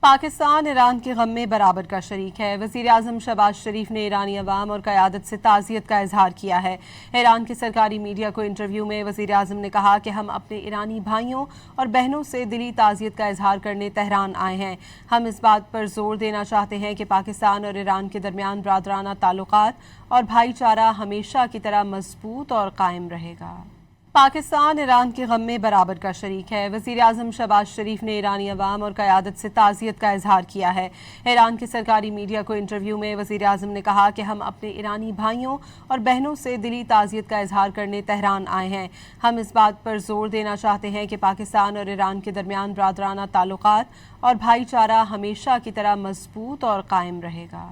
Pakistan Iran के गम में बराबर का शरीक है। वज़ीर आज़म शहबाज शरीफ ने ईरानी अवाम और क़यादत से ताज़ियत का इजहार किया है। ईरान के सरकारी मीडिया को इंटरव्यू में वज़ीर आज़म ने कहा कि हम अपने ईरानी भाइयों और बहनों से दिली ताज़ियत का इजहार करने तेहरान आए हैं। हम इस बात पर जोर देना चाहते हैं कि पाकिस्तान और ईरान के दरमियान बरादराना ताल्लुकात और भाईचारा हमेशा की तरह मजबूत और कायम रहेगा। पाकिस्तान ईरान के गम में बराबर का शरीक है। वज़ीर आज़म शहबाज शरीफ ने ईरानी अवाम और क़यादत से ताज़ियत का इजहार किया है। ईरान के सरकारी मीडिया को इंटरव्यू में वज़ीर आज़म ने कहा कि हम अपने ईरानी भाइयों और बहनों से दिली ताज़ियत का इजहार करने तेहरान आए हैं। हम इस बात पर जोर देना चाहते हैं कि पाकिस्तान और ईरान के दरमियान बरादराना ताल्लुकात और भाईचारा हमेशा की तरह मजबूत और कायम रहेगा।